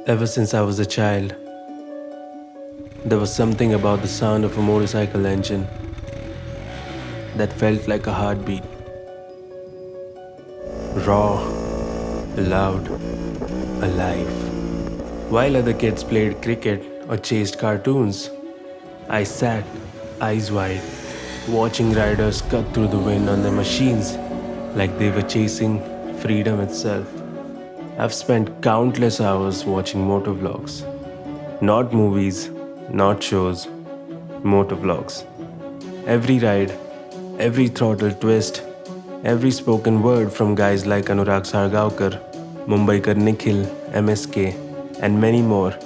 Ever since I was a child, there was something about the sound of a motorcycle engine that felt like a heartbeat. Raw, loud, alive. While other kids played cricket or chased cartoons, I sat, eyes wide, watching riders cut through the wind on their machines like they were chasing freedom itself. I've spent countless hours watching motor vlogs. Not movies, not shows, motor vlogs. Every ride, every throttle twist, every spoken word from guys like Anurag Sargaonkar, Mumbaikar Nikhil, MSK, and many more.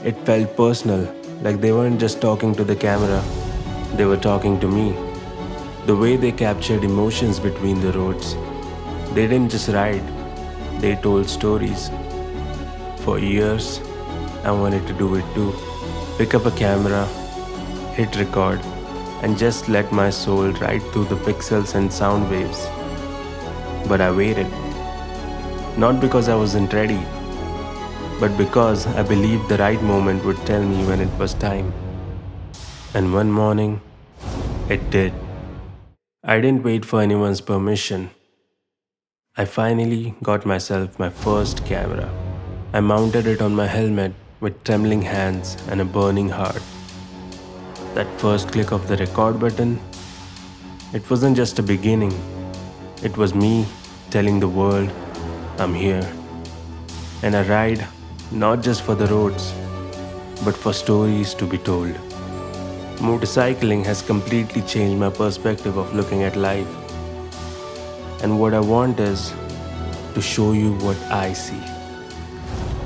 It felt personal, like they weren't just talking to the camera, they were talking to me. The way they captured emotions between the roads. They didn't just ride, they told stories. For years, I wanted to do it too. Pick up a camera, hit record, and just let my soul ride through the pixels and sound waves. But I waited, not because I wasn't ready, but because I believed the right moment would tell me when it was time. And one morning, it did. I didn't wait for anyone's permission. I finally got myself my first camera. I mounted it on my helmet with trembling hands and a burning heart. That first click of the record button, it wasn't just a beginning. It was me telling the world, I'm here. And I ride not just for the roads, but for stories to be told. Motorcycling has completely changed my perspective of looking at life. And what I want is to show you what I see.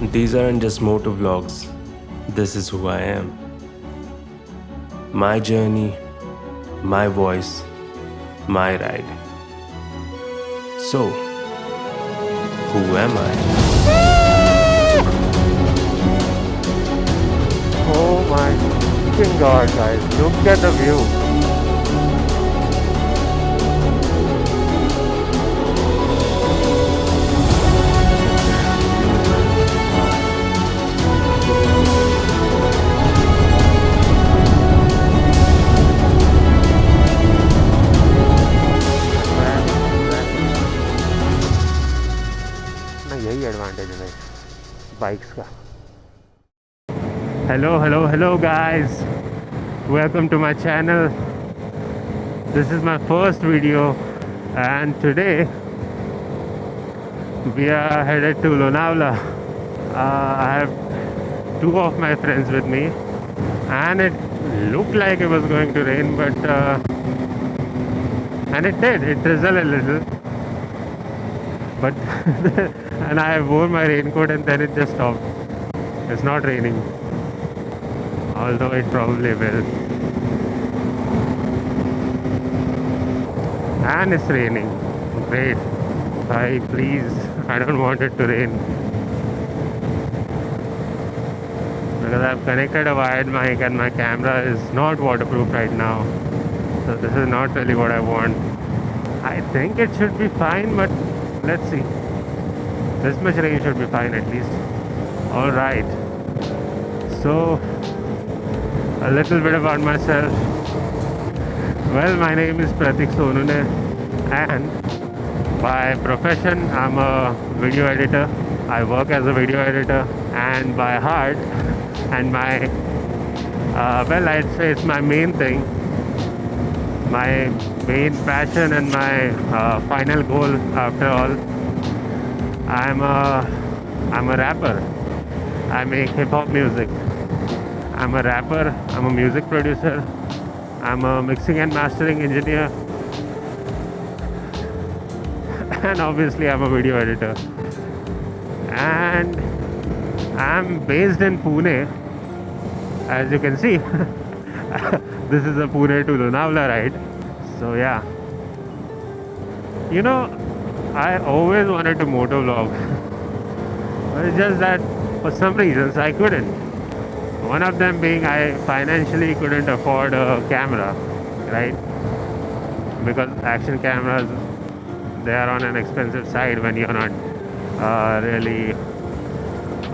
These aren't just motor vlogs, this is who I am. My journey, my voice, my ride. So, who am I? Oh my fucking god, guys, look at the view. ना यही advantage है भाई bikes का. Hello guys, welcome to my channel. This is my first video and today we are headed to Lonavala. I have two of my friends with me and it looked like it was going to rain, but and it drizzled a little, but and I wore my raincoat and then it just stopped. It's not raining, although it probably will. And it's raining. Great. Bye, please. I don't want it to rain. Because I've connected a wired mic and my camera is not waterproof right now. So this is not really what I want. I think it should be fine, but let's see. This much rain should be fine at least. Alright. So, a little bit about myself. Well, my name is Pratik Sonune and by profession I'm a video editor. I work as a video editor, and by heart and my well, I'd say it's my main thing, my main passion and my final goal after all. I'm a rapper. I make hip hop music. I'm a rapper, I'm a music producer, I'm a mixing and mastering engineer, and obviously I'm a video editor. And I'm based in Pune, as you can see. This is a Pune to Lonavala ride. So yeah. You know, I always wanted to motovlog. But it's just that for some reasons I couldn't. One of them being I financially couldn't afford a camera, right? Because action cameras, they are on an expensive side when you're not really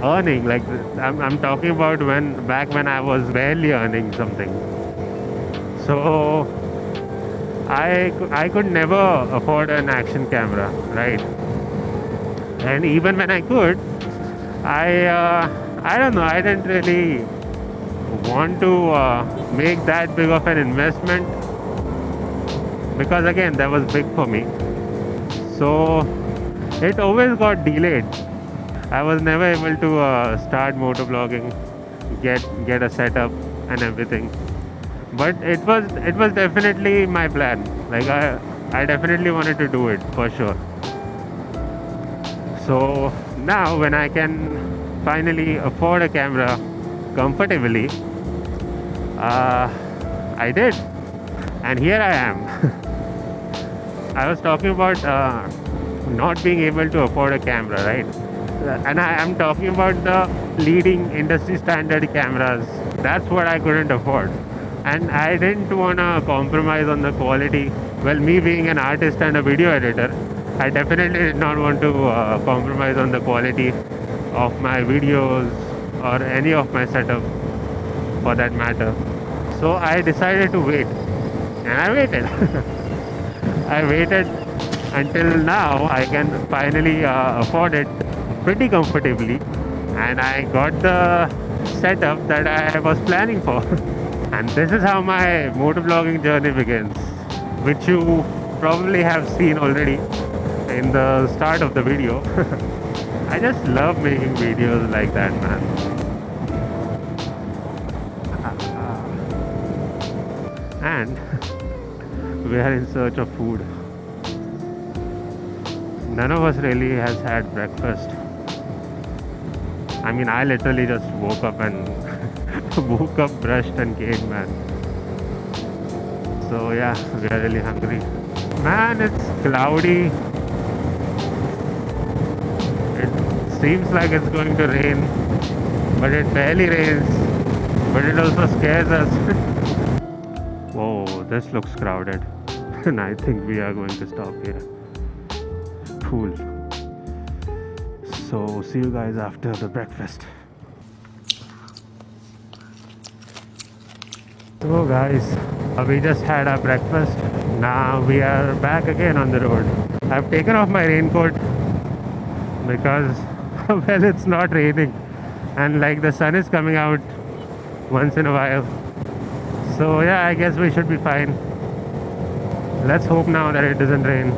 earning. Like I'm talking about when I was barely earning something. So I could never afford an action camera, right? And even when I could, I don't know. I didn't really want to make that big of an investment because again that was big for me. So it always got delayed. I was never able to start motovlogging, get a setup and everything. But it was definitely my plan. Like I definitely wanted to do it for sure. So now when I can finally afford a camera comfortably, uh, I did, and here I am. I was talking about not being able to afford a camera, right? And I am talking about the leading industry standard cameras. That's what I couldn't afford. And I didn't want to compromise on the quality. Well, me being an artist and a video editor, I definitely did not want to compromise on the quality of my videos or any of my setup for that matter. So I decided to wait. And I waited. I waited until now I can finally afford it pretty comfortably, and I got the setup that I was planning for. And this is how my motovlogging journey begins, which you probably have seen already in the start of the video. I just love making videos like that, man. And we are in search of food. None of us really has had breakfast. I mean, I literally just woke up and woke up, brushed and came, man. So yeah, we are really hungry. Man, it's cloudy. It seems like it's going to rain, but it barely rains. But it also scares us. Whoa, this looks crowded. And I think we are going to stop here. Cool. So see you guys after the breakfast. So guys, we just had our breakfast. Now we are back again on the road. I've taken off my raincoat because well, it's not raining and like the sun is coming out once in a while. So yeah, I guess we should be fine. Let's hope now that it doesn't rain.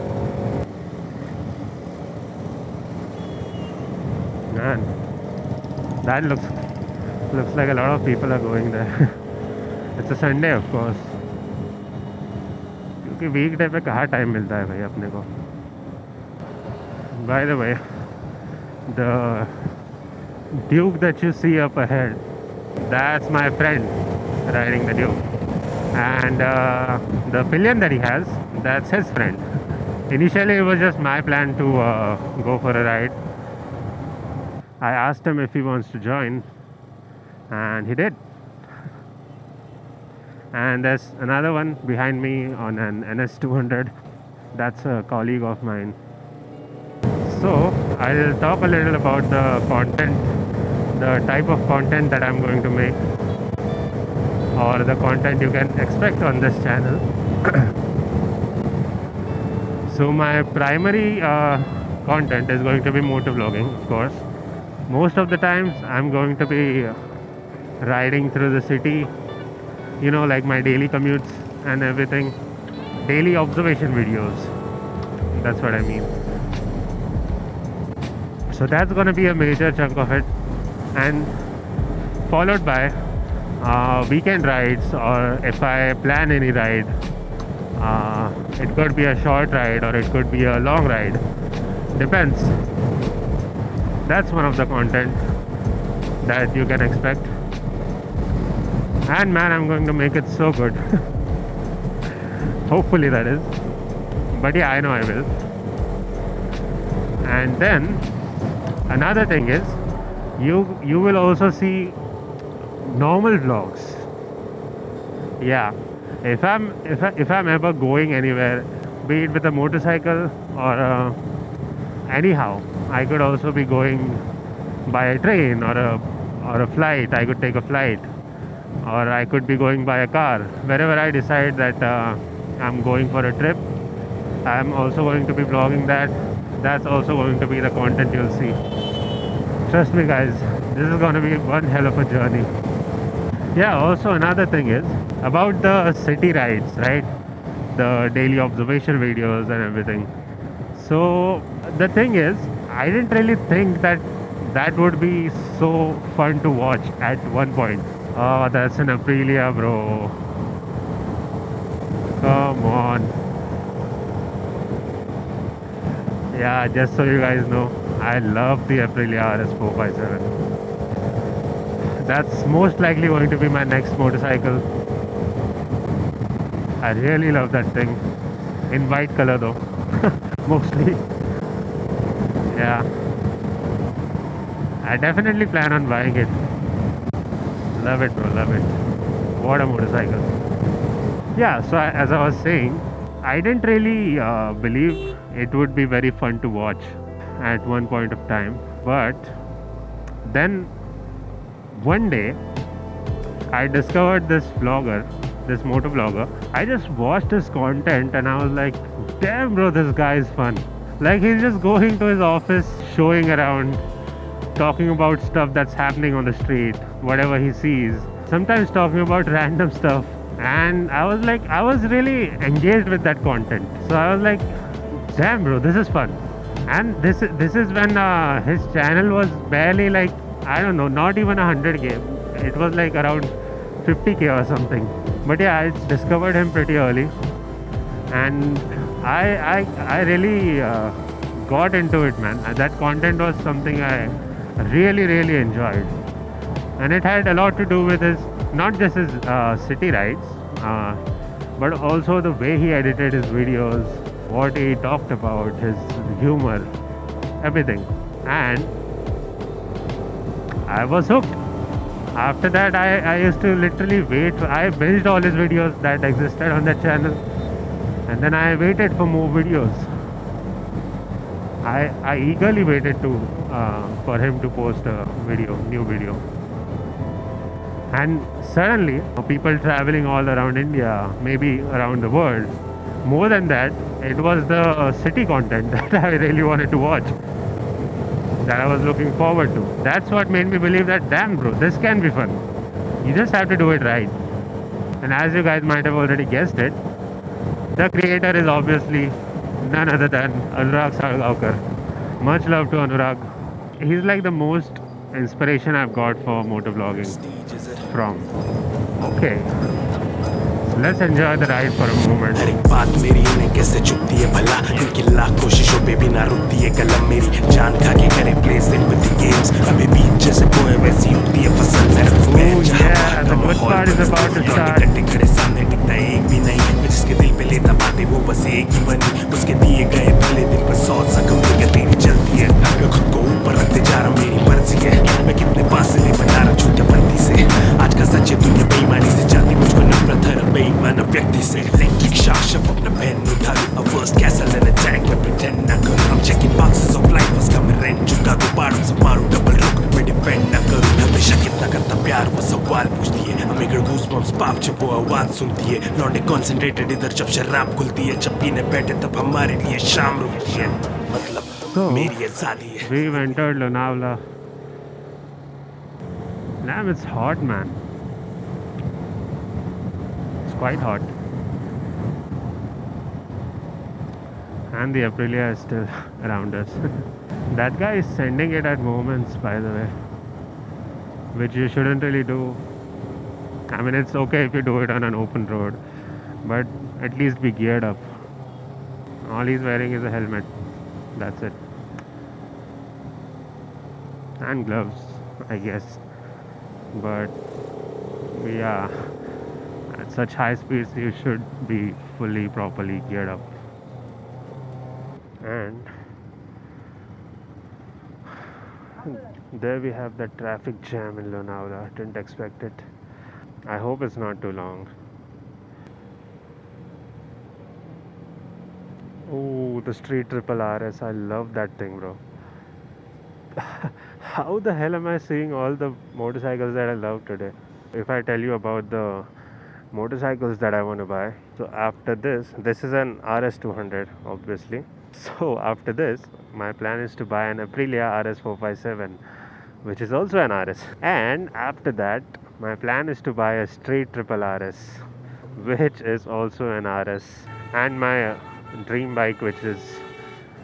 Man, that looks like a lot of people are going there. It's a Sunday, of course. क्योंकि वीकडे पे कहाँ time मिलता है भाई अपने को. By the way, the Duke that you see up ahead, that's my friend riding the Duke. And the pillion that he has, that's his friend. Initially, it was just my plan to go for a ride. I asked him if he wants to join, and he did. And there's another one behind me on an NS200. That's a colleague of mine. So I'll talk a little about the content, the type of content that I'm going to make, or the content you can expect on this channel. So my primary content is going to be motovlogging, of course. Most of the times I'm going to be riding through the city, you know, like my daily commutes and everything. Daily observation videos. That's what I mean. So that's going to be a major chunk of it. And followed by weekend rides, or if I plan any ride, it could be a short ride or it could be a long ride. Depends. That's one of the content that you can expect. And man, I'm going to make it so good. Hopefully that is. But yeah, I know I will. And then another thing is, you will also see normal vlogs. Yeah, if I'm ever going anywhere, be it with a motorcycle or anyhow, I could also be going by a train or a flight. I could take a flight, or I could be going by a car. Wherever I decide that I'm going for a trip, I'm also going to be vlogging that. That's also going to be the content you'll see. Trust me, guys, this is going to be one hell of a journey. Yeah, also another thing is about the city rides, right? The daily observation videos and everything. So the thing is, I didn't really think that that would be so fun to watch at one point. Oh, that's an Aprilia, bro. Come on. Yeah, just so you guys know, I love the Aprilia RS457. That's most likely going to be my next motorcycle. I really love that thing. In white color though. Mostly. Yeah. I definitely plan on buying it. Love it, bro, love it. What a motorcycle. Yeah, so as I was saying, I didn't really believe it would be very fun to watch at one point of time. But then one day, I discovered this vlogger, this motor vlogger. I just watched his content and I was like, damn, bro, this guy is fun. Like, he's just going to his office, showing around, talking about stuff that's happening on the street, whatever he sees, sometimes talking about random stuff. And I was like, I was really engaged with that content. So I was like, damn, bro, this is fun. And this is when his channel was barely like, I don't know, not even 100K. It was like around 50K or something. But yeah, I discovered him pretty early, and I really got into it, man. That content was something I really enjoyed, and it had a lot to do with his, not just his city rides, but also the way he edited his videos, what he talked about, his humor, everything. And I was hooked. After that, I used to literally wait. I binged all his videos that existed on that channel, and then I waited for more videos. I eagerly waited to for him to post a video, new video. And suddenly, people traveling all around India, maybe around the world. More than that, it was the city content that I really wanted to watch, that I was looking forward to. That's what made me believe that, damn, bro, this can be fun. You just have to do it right. And as you guys might have already guessed it, the creator is obviously none other than Anurag Sargaonkar. Much love to Anurag. He's like the most inspiration I've got for motor vlogging from. Okay, so let's enjoy the ride for a moment. हर एक बात मेरी इन्हें कैसे चुपती है भला, इनकी लाख कोशिशों पे भी ना रुकती है कलम मेरी, जान खा के करे प्ले सिंपैथी गेम्स, अभी बीच जैसे बोए वैसी उगती है फसल मेरा मैं जहां The good part is about to start. कट्टे खड़े सामने टिकता एक भी नहीं, मैं जिसके दिल पे लेता बातें वो बस एक ही बनी, उसके दिए गए भले दिल पर 100 जख्म देकर तेरी चलती है, मैं खुद को ऊपर रखते जा रहा मेरी मर्जी है, मैं कितने फासले बना रहा झूठे पंथी से, आज का सच है दुनिया बेईमानी से चाहती मुझको नफरत हर बेईमान व्यक्ति से, इलेक्ट्रिक शॉक शब अपना पेन उठा लूं, a first castle in a tank में pretend ना करूं, I'm checking boxes of life उसका मैं रेंट चुका दूं, पारों से मारूं डबल रुक मैं डिफेंड ना करूं, हमेशा कितना करता प्यार वो सवाल पूछती है, हमें गूज़बम्प्स पाप जब वो आवाज सुनती है, लौंडे कॉन्सेंट्रेटेड इधर जब शराब खुलती है, जब पीने बैठे तब हमारे लिए शाम रुकती है, मतलब मेरी आजादी है. We've entered Lonavala. Damn, it's hot, man. It's quite hot. And the Aprilia is still around us. That guy is sending it at moments, by the way, which you shouldn't really do. I mean, it's okay if you do it on an open road, but at least be geared up. All he's wearing is a helmet. That's it. And gloves, I guess. But yeah, at such high speeds, you should be fully, properly geared up. And there we have the traffic jam in Lonavala. Didn't expect it. I hope it's not too long. Oh, the street triple RS. I love that thing, bro. How the hell am I seeing all the motorcycles that I love today? If I tell you about the motorcycles that I want to buy, so after this is an RS200, obviously. So after this, my plan is to buy an Aprilia RS457, which is also an RS. And after that, my plan is to buy a straight triple RS, which is also an RS. And my dream bike, which is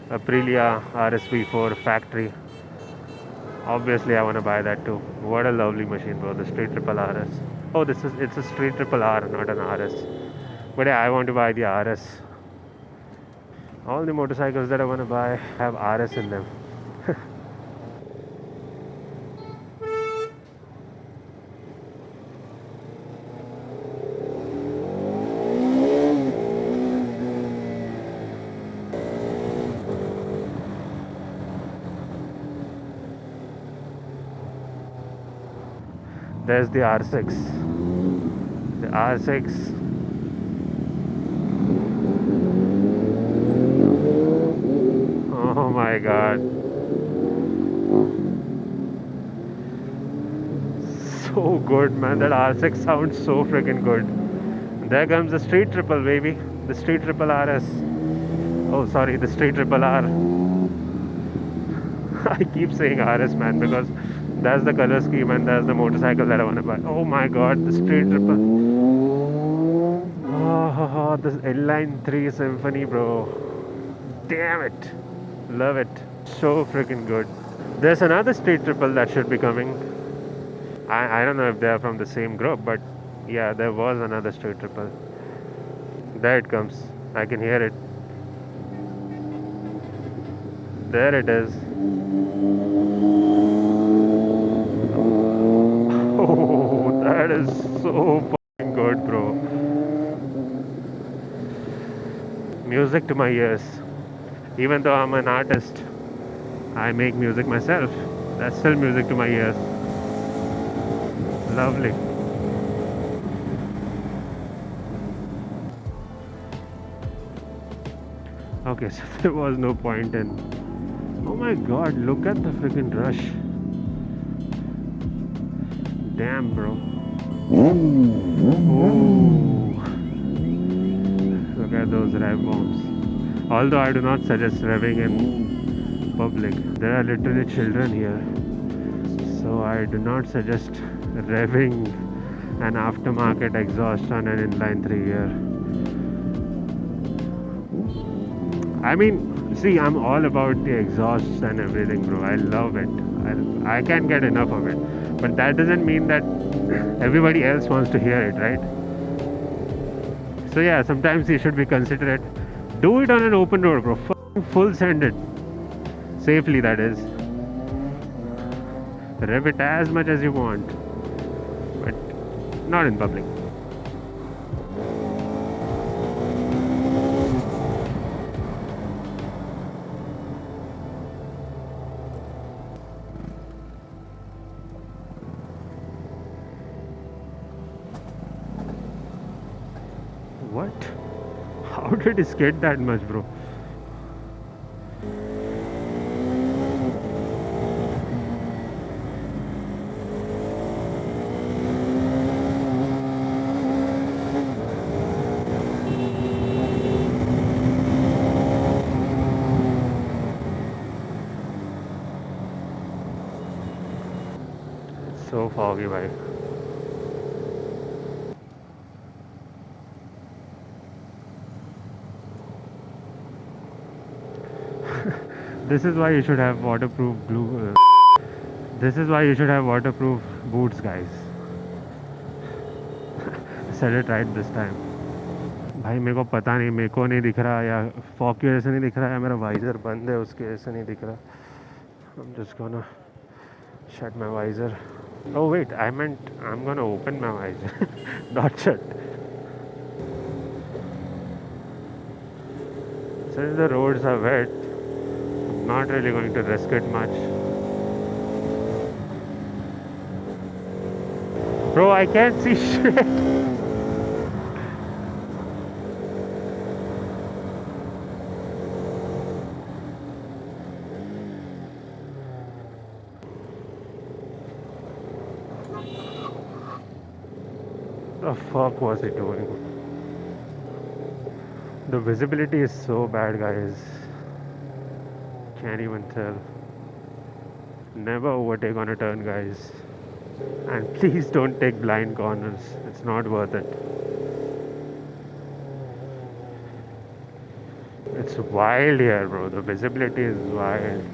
Aprilia RSV4 factory. Obviously, I want to buy that too. What a lovely machine, bro! The Street Triple RS. Oh, it's a Street Triple R, not an RS. But yeah, I want to buy the RS. All the motorcycles that I want to buy have RS in them. There's the R6. The R6. Oh my god. So good, man. That R6 sounds so freaking good. There comes the Street Triple, baby. The Street Triple RS. Oh, sorry, the Street Triple R. I keep saying RS, man, because that's the color scheme and that's the motorcycle that I want to buy. Oh my god, the Street Triple. Oh, this L-Line 3 Symphony, bro. Damn it. Love it. So freaking good. There's another Street Triple that should be coming. I don't know if they're from the same group, but yeah, there was another Street Triple. There it comes. I can hear it. There it is. Oh, that is so fucking good, bro. Music to my ears. Even though I'm an artist, I make music myself. That's still music to my ears. Lovely. Okay, so there was no point in. Oh my god, look at the freaking rush. Damn, bro. Oh. Look at those rev bombs. Although I do not suggest revving in public. There are literally children here. So I do not suggest revving an aftermarket exhaust on an inline 3 here. I mean, see, I'm all about the exhausts and everything, bro. I love it. I can't get enough of it. But that doesn't mean that everybody else wants to hear it, right? So yeah, sometimes you should be considerate. Do it on an open road, bro. Full send it. Safely, that is. Rev it as much as you want. But not in public. What? How did it skid that much, bro? So foggy, bhai. This is why you should have waterproof blue. This is why you should have waterproof boots, guys. Said it right this time. भाई मेरे को पता नहीं, मेरे को नहीं दिख रहा या फॉग की वजह से नहीं दिख रहा या मेरा वाइजर बंद है उसकी वजह से नहीं दिख रहा. I'm just gonna shut my visor. Oh wait, I meant I'm gonna open my visor, not shut. Since the roads are wet, I'm not really going to risk it much. Bro, I can't see shit. the fuck was he doing? The visibility is so bad, guys. Can't even tell. Never overtake on a turn, guys. And please don't take blind corners. It's not worth it. It's wild here, bro. The visibility is wild.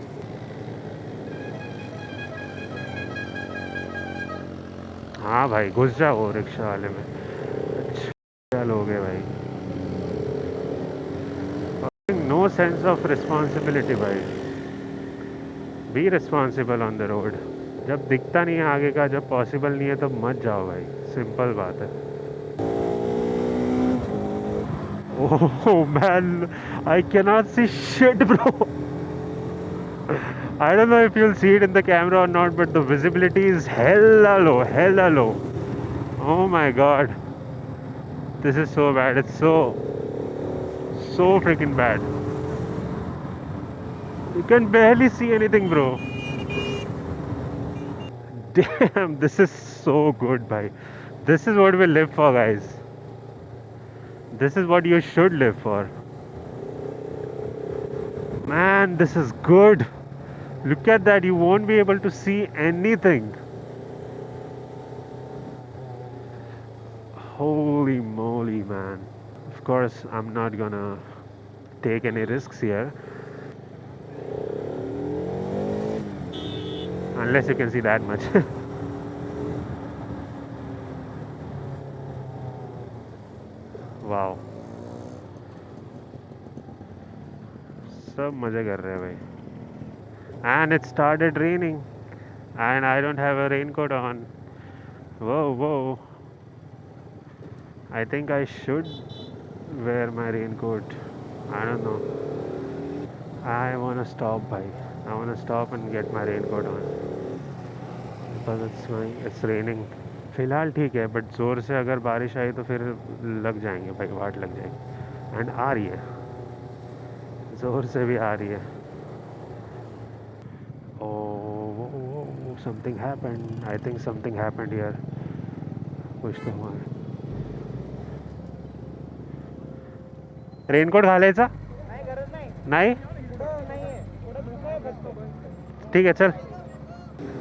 हाँ भाई, घुस जाओ rickshaw वाले में. अच्छा लोग हैं भाई. No sense of responsibility, भाई. Be responsible on the road. जब दिखता नहीं है आगे का, जब पॉसिबल नहीं है तब मत जाओ भाई. सिंपल बात है. Oh man, I cannot see shit, bro. I don't know if you'll see it in the camera or not, but the visibility is hella low, hella low. Oh my god. This is so bad. It's so freaking bad. You can barely see anything, bro. Damn, this is so good, bhai. This is what we live for, guys. This is what you should live for. Man, this is good. Look at that. You won't be able to see anything. Holy moly, man. Of course, I'm not gonna take any risks here. Unless you can see that much. Wow. सब मजे कर रहे हैं भाई. And it started raining. And I don't have a raincoat on. Whoa. I think I should wear my raincoat. I don't know. I wanna stop, bhai. I wanna stop and get my raincoat on. Because it's raining. फिलहाल ठीक है, but ज़ोर से अगर बारिश आई तो फिर लग जाएंगे भाई, वाट लग जाएगी. एंड आ रही है, ज़ोर से भी आ रही है. Oh, something happened. I think something happened here. कुछ तो हुआ है. रेनकोट घालायचा नाही. ठीक है, चल.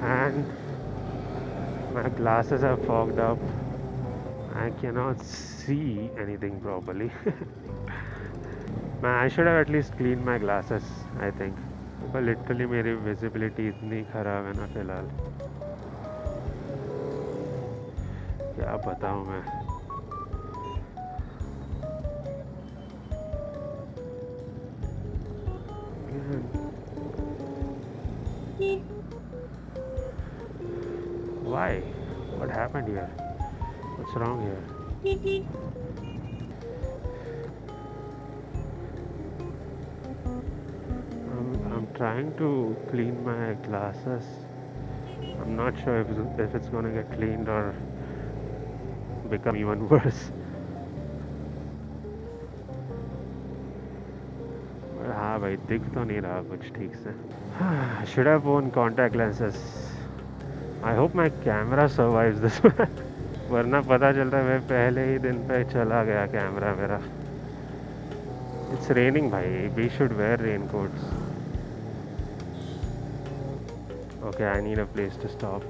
And my glasses are fogged up. I cannot see anything properly. Man, I should have at least cleaned my glasses, I think. But literally मेरी visibility इतनी ख़राब है ना फिलहाल. क्या बताऊँ मैं. Why? What happened here? What's wrong here? I'm trying to clean my glasses. I'm not sure if it's gonna get cleaned or become even worse. But हाँ भाई, दिख तो नहीं रहा कुछ ठीक से. I should have worn contact lenses. I hope my camera survives this one. वरना पता चल रहा है मैं पहले ही दिन पे चला गया कैमरा मेरा. It's raining भाई. We should wear raincoats. Okay, I need a place to stop.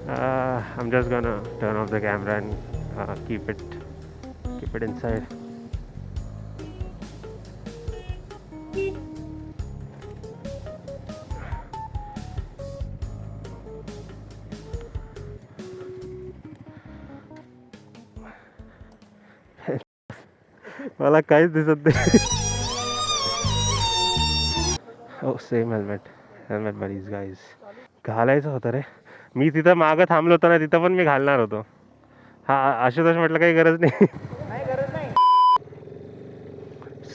I'm just gonna turn off the camera and keep it inside. मला काहीच दिसत नाही. ओ सेम हेल्मेट बडीज गाईज. घालायचं होतं रे. मी तिथं मागं थांबलो होतो ना, तिथं पण मी घालणार होतो. हा आशुतोष म्हटलं काही गरज नाही.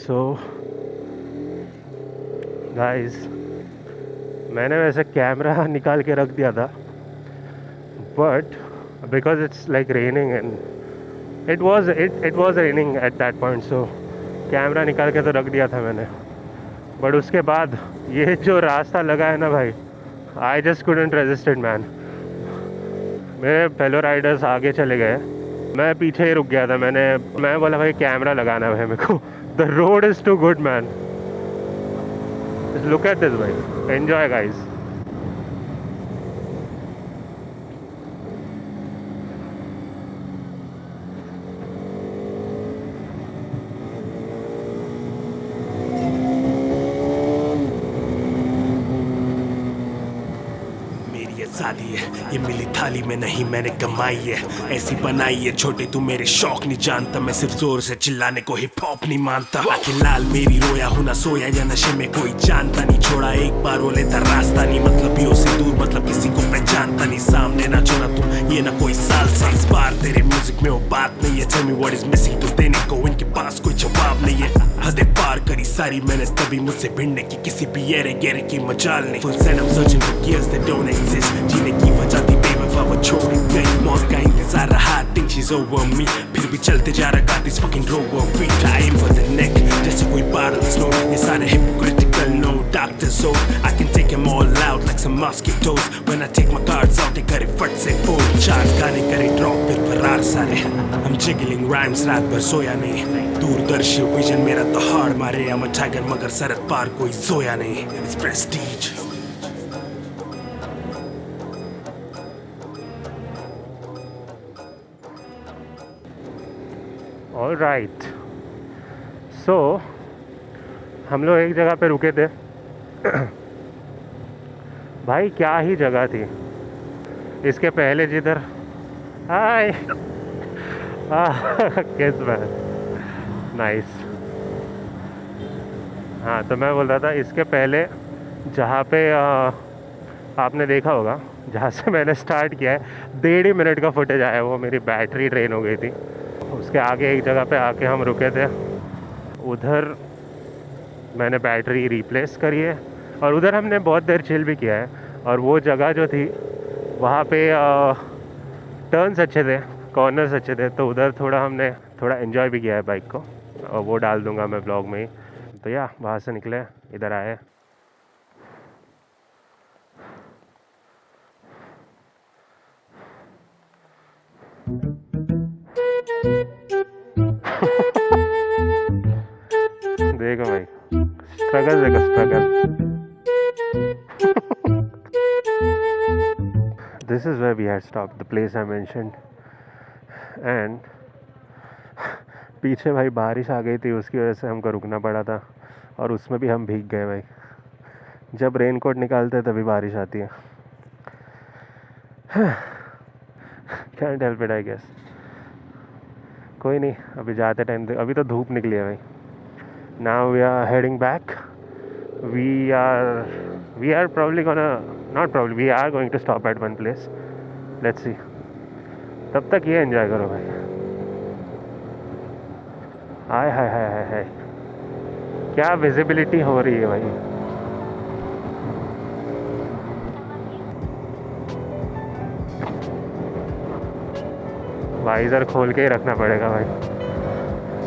सो गाइस, मैंने वैसे कैमरा निकाल के रख दिया था, but because it's like raining and it was raining at that point, so camera निकाल के तो रख दिया था मैंने. बट उसके बाद ये जो रास्ता लगा है ना भाई, I just couldn't resist it, man. मेरे फेलो राइडर्स आगे चले गए, मैं पीछे ही रुक गया था। मैं बोला भाई कैमरा लगाना है मेरे को। The road is too good man, look at this भाई, एंजॉय गाइस। शादी है ये मिली थाली में नहीं मैंने कमाई है, ऐसी बनाई है छोटे तू मेरे शौक नहीं जानता, मैं सिर्फ जोर से चिल्लाने को हिप हॉप नहीं मानता। आंखें लाल मेरी रोया हूं ना सोया या नशे में कोई जानता नहीं, छोड़ा एक बार वो लेता रास्ता नहीं, मतलब से दूर मतलब किसी को पहचानता नहीं, सामने ना छोड़ा तू ये ना कोई साल से, इस बार तेरे म्यूजिक में वो बात नहीं है। Tell me what is missing तो देने को इनके पास कोई जवाब नहीं है। हदें पार करी सारी मैंने तभी मुझसे भिड़ने की किसी भी येरे गेरे की मजाल नहीं। Full send I'm searching for gears that don't exist, जीने की वजह थी बेवफा वो छोड़ गई, मौत का इंतजार रहा think she's over me, फिर भी चलते जा रहा got this fucking road work free, aim for the neck जैसे कोई बार स्नो, ये सारे hypocritical no doctors so I can take them all out like some mosquitoes, when I take my cards out they करे फट से फोड़, चार गाने करे drop फिर फरार सारे, I'm jiggling rhymes रात भर सोया नहीं, दूरदर्शी विजन मेरा तो हार्ड मारे, I'm a tiger मगर सरहद पार कोई सोया नहीं, it's prestige। ऑल राइट, सो हम लोग एक जगह पे रुके थे। भाई क्या ही जगह थी, इसके पहले जिधर हाय किस मैन नाइस। हाँ तो मैं बोल रहा था इसके पहले जहाँ पे आपने देखा होगा जहाँ से मैंने स्टार्ट किया है, 1.5 मिनट का फुटेज आया, वो मेरी बैटरी ड्रेन हो गई थी। उसके आगे एक जगह पे आके हम रुके थे, उधर मैंने बैटरी रिप्लेस करी है और उधर हमने बहुत देर चिल भी किया है। और वो जगह जो थी वहाँ पे टर्न्स अच्छे थे, कॉर्नर्स अच्छे थे, तो उधर हमने थोड़ा एंजॉय भी किया है बाइक को, और वो डाल दूँगा मैं ब्लॉग में ही। तो या वहाँ से निकले इधर आए। देखो भाई स्ट्रगल देखो struggle. This is where we had stopped, the place I mentioned, and पीछे भाई बारिश आ गई थी, उसकी वजह से हमको रुकना पड़ा था, और उसमें भी हम भीग गए भाई। जब रेनकोट निकालते हैं तभी बारिश आती है। Can't help it I guess। कोई नहीं, अभी जाते टाइम अभी तो धूप निकली है भाई। Now we are heading back. We are probably not probably, we are going to stop at one place. Let's see. तब तक ये एंजॉय करो भाई। हाय हाय हाय हाय हाय, क्या विजिबिलिटी हो रही है भाई। वाइज़र खोल के ही रखना पड़ेगा भाई,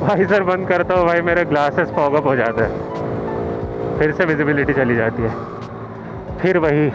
वाइज़र बंद करता हूँ भाई मेरे ग्लासेस फॉग अप हो जाते हैं, फिर से विजिबिलिटी चली जाती है, फिर वही।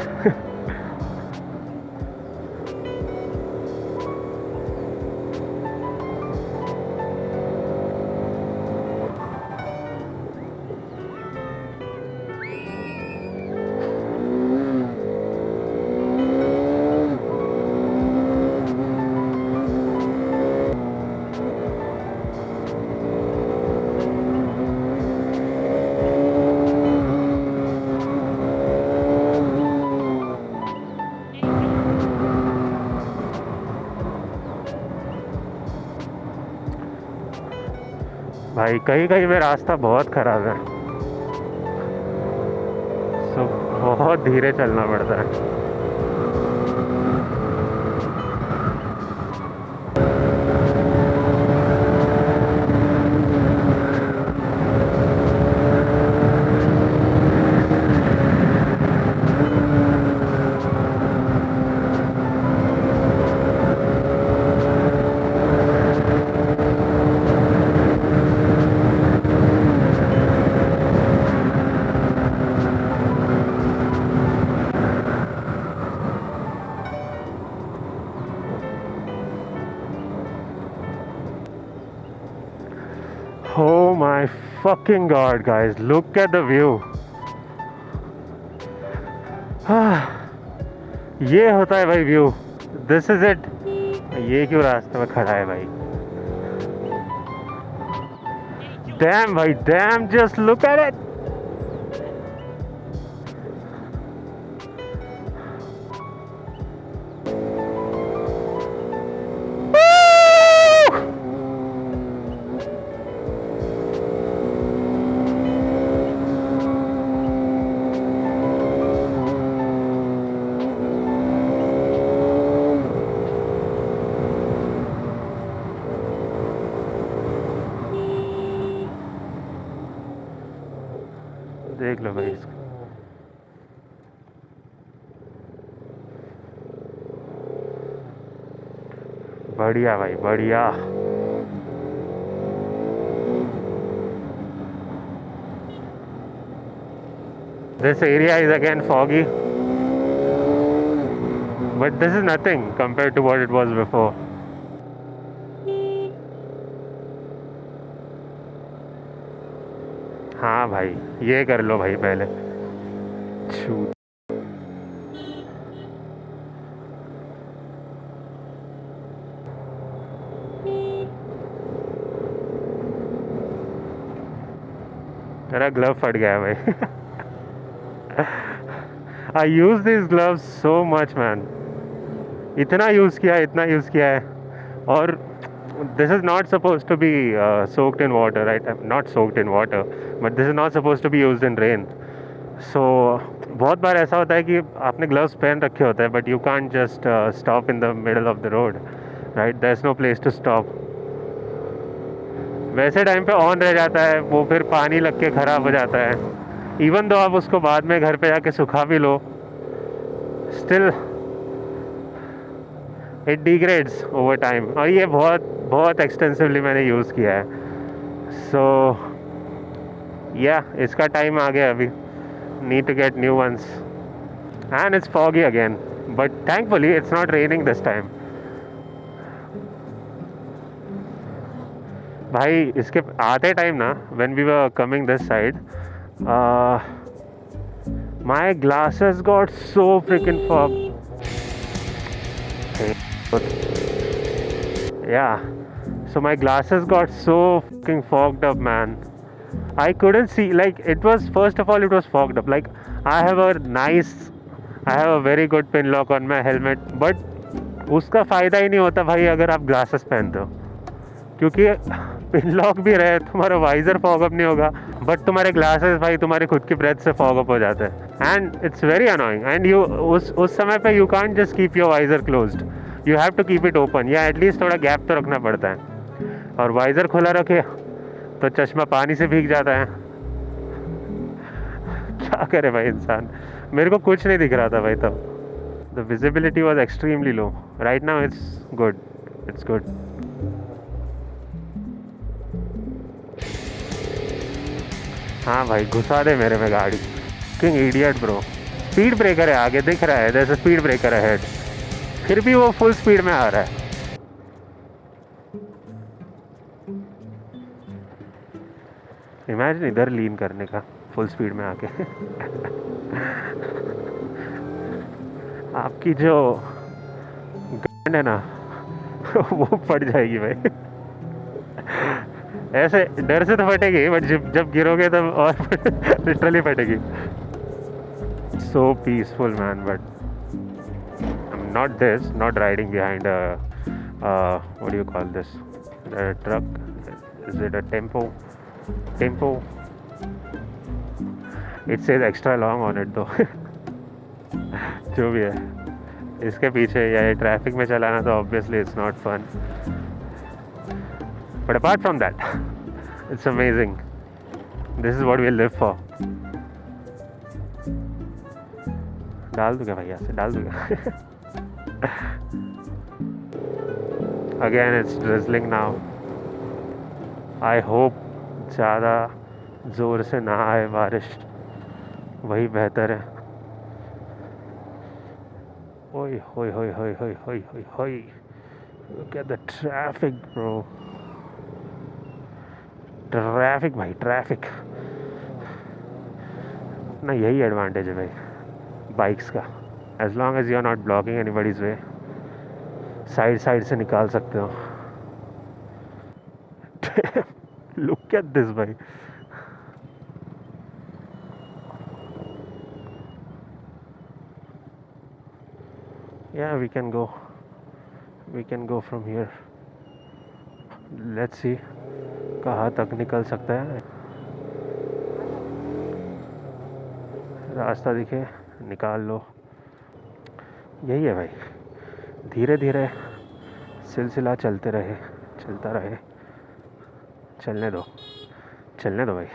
भाई कहीं कहीं में रास्ता बहुत ख़राब है, सो बहुत धीरे चलना पड़ता है। Oh my fucking god, guys, look at the view. ये होता है भाई व्यू. This is it. ये क्यों रास्ते में खड़ा है भाई? डैम भाई, dam, just look at it. देख लो भाई इसको. बढ़िया भाई, बढ़िया. This area is again foggy, but this is nothing compared to what it was before. हाँ भाई, ये कर लो भाई पहले. छू. मेरा ग्लव फट गया भाई. I use these gloves so much, man. इतना यूज़ किया, इतना यूज़ किया है. और this is not supposed to be soaked in water, right? Not soaked in water, but this is not supposed to be used in rain. So बहुत बार ऐसा होता है कि आपने ग्लव्स पहन रखे होते हैं, but you can't just stop in the middle of the road, right? There's no place to stop. वैसे टाइम पे ऑन रह जाता है वो, फिर पानी लग के ख़राब हो जाता है. इवन दो आप उसको बाद में घर पे जाके सुखा भी लो, still it degrades over time. और ये बहुत बहुत एक्सटेंसिवली मैंने यूज़ किया है. सो या इसका टाइम आ गया अभी. Need to get new ones. And it's foggy again, but thankfully it's not raining this time. भाई इसके आते टाइम ना, when we were coming this side, my glasses got so freaking fog. Yeah, so my glasses got so fucking fogged up, man. I couldn't see, like, it was, first of all, it was fogged up. Like, I have a very good pin lock on my helmet, but उसका फ़ायदा ही नहीं होता भाई अगर आप glasses पहनते हो, क्योंकि पिन लॉक भी रहे, तुम्हारा वाइजर फॉग अप नहीं होगा, बट तुम्हारे ग्लासेस भाई तुम्हारी खुद की ब्रेथ से फॉग अप हो जाते हैं. And it's very annoying. And you उस समय पे you can't just keep your visor closed, you have to keep it open, या एटलीस्ट थोड़ा गैप तो रखना पड़ता है. और वाइजर खुला रखे तो चश्मा पानी से भीग जाता है. क्या करे भाई इंसान. मेरे को कुछ नहीं दिख रहा था भाई तब. The visibility was extremely low. Right now it's good, it's good. हाँ भाई, घुसा दे मेरे में गाड़ी. King idiot bro. Speed breaker है आगे, दिख रहा है, there is a speed breaker ahead, फिर भी वो फुल स्पीड में आ रहा है. इमेजिन इधर लीन करने का फुल स्पीड में आके. आपकी जो गांड है ना वो फट जाएगी भाई. ऐसे डर से तो फटेगी, बट जब गिरोगे तब और लिटरली फटेगी. So peaceful man. But not riding behind a what do you call this, a truck, is it a tempo, it says extra long on it though. जो भी है इसके पीछे, या ये ट्रैफिक में चलाना तो obviously it's not fun, but apart from that it's amazing. This is what we live for. डाल दूंगा भैया से, डाल दूंगा. Again it's drizzling now. I hope ज़्यादा ज़ोर से ना आए बारिश, वही बेहतर है. ओए होए होए होए होए होए होए होए. Look at the traffic, bro. Traffic भाई, ट्रैफिक ना, यही एडवांटेज है भाई बाइक्स का। As long as you are not blocking anybody's way, side से निकाल सकते हो। लुक एट दिस भाई, yeah, we can go from here. Let's see कहाँ तक निकल सकता है। रास्ता दिखे निकाल लो। यही है भाई, धीरे धीरे सिलसिला चलता रहे। चलने दो भाई।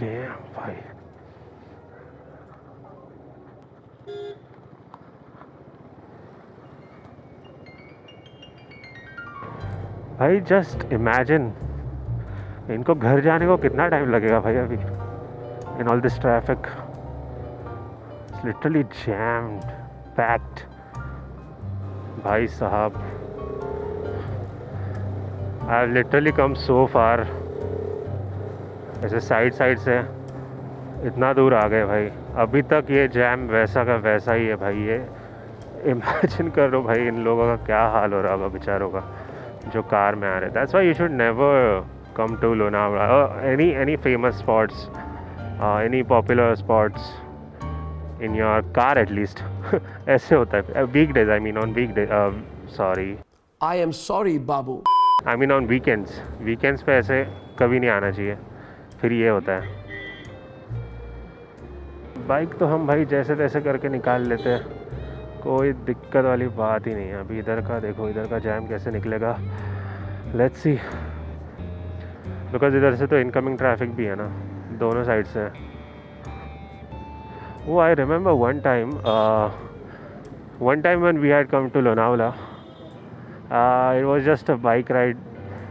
डैम भाई जस्ट इमेजिन, इनको घर जाने को कितना टाइम लगेगा भाई अभी, in all this traffic. It's literally jammed, packed भाई साहब। आई हैव लिटरली कम सो फार। ऐसे साइड से इतना दूर आ गए भाई, अभी तक ये जैम वैसा का वैसा ही है भाई। ये इमेजिन कर लो भाई इन लोगों का क्या हाल हो रहा होगा बेचारों का, जो कार में आ रहे। That's why you should never come to Lonavala, any famous spots, any popular spots in your car at least. ऐसे होता है week days, I mean on week day, sorry I am sorry बाबू, आई मीन ऑन वीकेंड्स पे ऐसे कभी नहीं आना चाहिए। फिर ये होता है। बाइक तो हम भाई जैसे तैसे करके निकाल लेते हैं, कोई दिक्कत वाली बात ही नहीं है। अभी इधर का देखो, इधर का जैम कैसे निकलेगा, लेट्स सी। बिकॉज इधर से तो इनकमिंग ट्रैफिक भी है ना, दोनों साइड से। वो I remember one time when we had come to Lonavala, it was just a bike ride.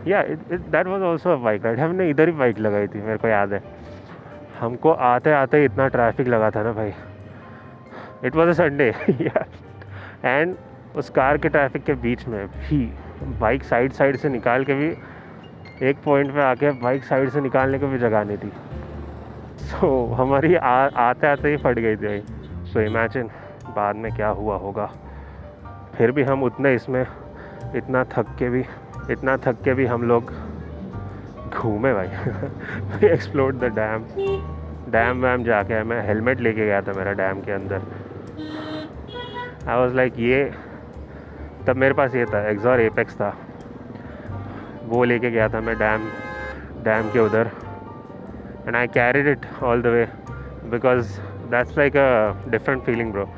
Yeah, that was also a bike ride. हमने इधर ही बाइक लगाई थी, मेरे को याद है। हमको आते आते इतना ट्रैफिक लगा था ना भाई, it was a Sunday. And उस कार के ट्रैफिक के बीच में भी बाइक साइड से निकाल के भी, एक पॉइंट पे आके बाइक साइड से निकालने को भी जगह नहीं थी। सो हमारी आते आते ही फट गई थी भाई। सो इमेजिन बाद में क्या हुआ होगा। फिर भी हम उतने इसमें इतना थक के भी हम लोग घूमे भाई। एक्सप्लोर द डैम वैम जाके। मैं हेलमेट लेके गया था मेरा डैम के अंदर। आई वॉज लाइक, ये तब मेरे पास ये था, एक्सॉर एपेक्स था, वो लेके गया था मैं डैम के उधर। And I carried it all the way because that's like a different feeling bro.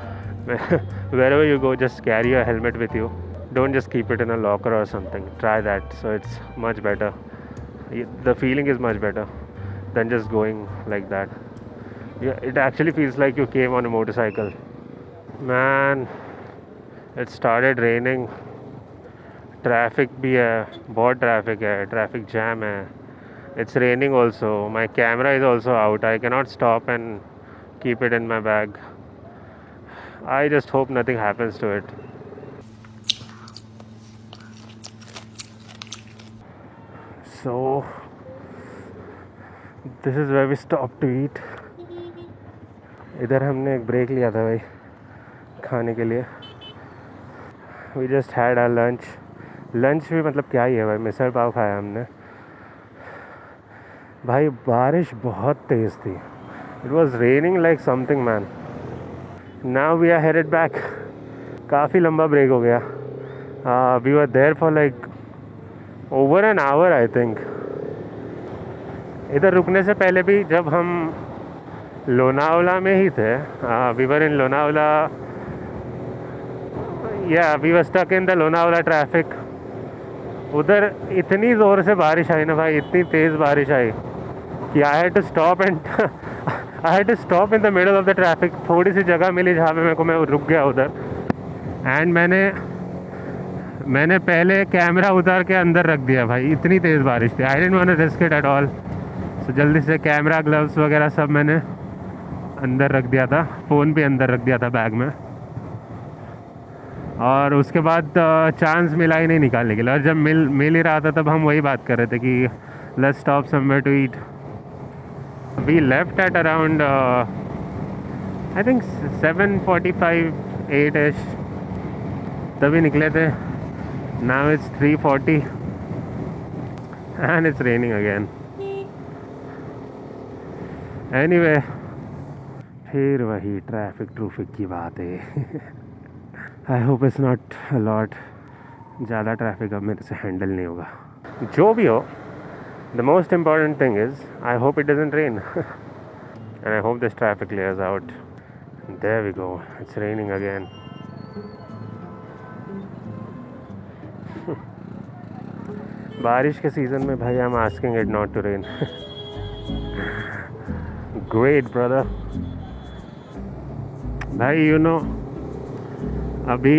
wherever you go, just carry your helmet with you. Don't just keep it in a locker or something. Try that. So it's much better. The feeling is much better than just going like that. Yeah, it actually feels like you came on a motorcycle. Man, it started raining. Traffic भी है, बहुत traffic है, traffic jam है. It's raining also. My camera is also out. I cannot stop and keep it in my bag. I just hope nothing happens to it. So this is where we stopped to eat. इधर हमने एक break लिया था भाई खाने के लिए. We just had our lunch. Lunch भी मतलब क्या ही है भाई, मिसल पाव खाया हमने. भाई बारिश बहुत तेज़ थी. It was raining like something man. Now we are headed back. काफ़ी लंबा ब्रेक हो गया. We were there for like over an hour I think. इधर रुकने से पहले भी जब हम लोनावला में ही थे, we were in Lonavala. Yeah, we were stuck in the Lonavala traffic. उधर इतनी ज़ोर से बारिश आई ना भाई, इतनी तेज़ बारिश आई कि I had to stop in the middle of the traffic. थोड़ी सी जगह मिली जहाँ पे मैं रुक गया उधर. एंड मैंने पहले कैमरा उतार के अंदर रख दिया भाई, इतनी तेज़ बारिश थी. I didn't want to risk it at all. So जल्दी से कैमरा, ग्लव्स वगैरह सब मैंने अंदर रख दिया था. फ़ोन भी अंदर रख दिया था बैग में. और उसके बाद चांस मिला ही नहीं निकालने के लिए, और जब मिल ही रहा था तब हम वही बात कर रहे थे कि let's stop somewhere to eat. We left at around I think 7:45 8ish तभी निकले थे. Now it's 3:40 and it's raining again. Anyway, फिर वही ट्रैफिक की बात है. I hope it's not a lot. ज़्यादा ट्रैफिक अब मेरे से हैंडल नहीं होगा. जो भी हो, the most important thing is I hope it doesn't rain and I hope this traffic clears out. There we go, it's raining again. बारिश के सीज़न में भाई I am asking it not to rain. Great brother. भाई you know, अभी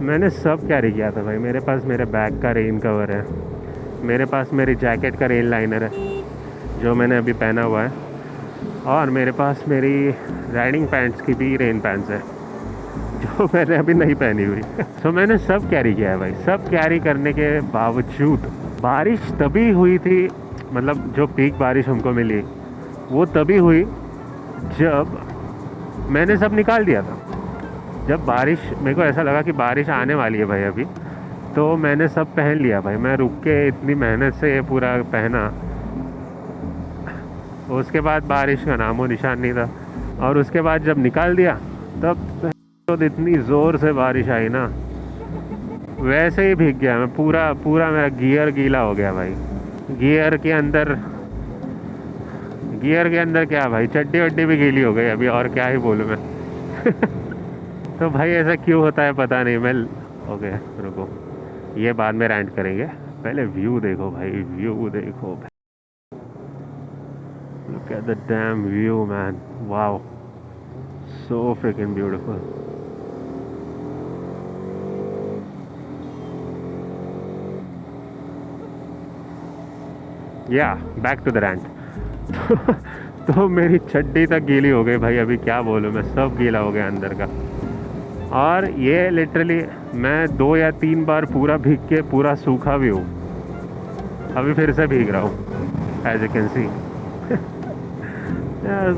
मैंने सब carry किया था भाई. मेरे पास मेरे बैग का रेन कवर है, मेरे पास मेरी जैकेट का रेन लाइनर है जो मैंने अभी पहना हुआ है, और मेरे पास मेरी राइडिंग पैंट्स की भी रेन पैंट्स है जो मैंने अभी नहीं पहनी हुई. तो मैंने सब कैरी किया है भाई. सब कैरी करने के बावजूद बारिश तभी हुई थी, मतलब जो पीक बारिश हमको मिली वो तभी हुई जब मैंने सब निकाल दिया था. जब बारिश, मेरे को ऐसा लगा कि बारिश आने वाली है भाई अभी, तो मैंने सब पहन लिया भाई. मैं रुक के इतनी मेहनत से ये पूरा पहना, उसके बाद बारिश का नामो निशान नहीं था. और उसके बाद जब निकाल दिया तब तो इतनी ज़ोर से बारिश आई ना, वैसे ही भीग गया मैं. पूरा मेरा गियर गीला हो गया भाई. गियर के अंदर क्या भाई, चड्डी वड्डी भी गीली हो गई अभी, और क्या ही बोलूँ मैं. तो भाई ऐसा क्यों होता है पता नहीं. मैं ओके रुको, ये बाद में रेंट करेंगे. पहले व्यू देखो भाई, व्यू देखो भाई. Look at the dam view man. Wow, so fricking beautiful. या बैक टू द रेंट. तो मेरी चड्डी तक गीली हो गई भाई. अभी क्या बोलूँ मैं, सब गीला हो गया अंदर का. और ये लिटरली मैं 2 या 3 बार पूरा भीग के पूरा सूखा भी हूँ. अभी फिर से भीग रहा हूँ एज यू कैन सी.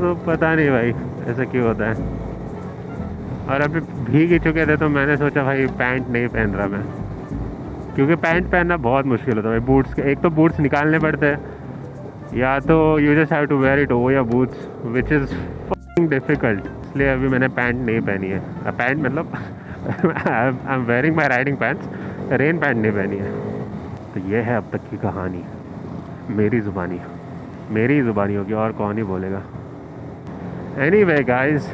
तो पता नहीं भाई ऐसा क्यों होता है. और अभी भीग ही चुके थे तो मैंने सोचा भाई पैंट नहीं पहन रहा मैं, क्योंकि पैंट पहनना बहुत मुश्किल होता है भाई. बूट्स के एक तो बूट्स निकालने पड़ते हैं, या तो you just have to wear it over your boots which is fucking difficult. इसलिए अभी मैंने पैंट नहीं पहनी है. पैंट मतलब I am wearing my riding pants, rain pant नहीं पहनी है. तो ये है अब तक की कहानी. मेरी ज़ुबानी होगी, और कौन ही बोलेगा. Anyway guys,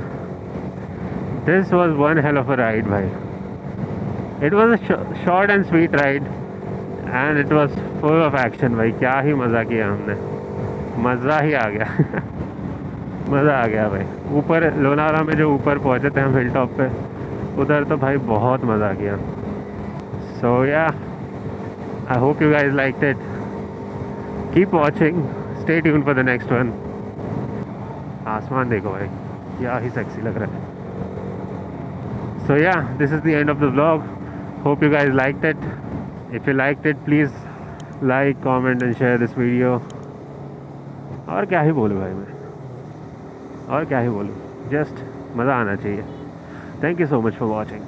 this was one hell of a ride भाई. It was a short and sweet ride and it was full of action भाई. क्या ही मज़ा किया हमने, मज़ा ही आ गया. मज़ा आ गया भाई. ऊपर लोनावला में जो ऊपर पहुँचे थे हम हिल टॉप पे, उधर तो भाई बहुत मज़ा किया. सो या, I hope you guys liked it. Keep watching, stay tuned for the next one. आसमान देखो भाई, क्या ही सेक्सी लग रहा है. So yeah, this is the end of the vlog. Hope you guys liked it. If you liked it, please like, comment and share this video. और क्या ही बोलूँ भाई मैं, और क्या ही बोलूँ, जस्ट मज़ा आना चाहिए. Thank you so much for watching.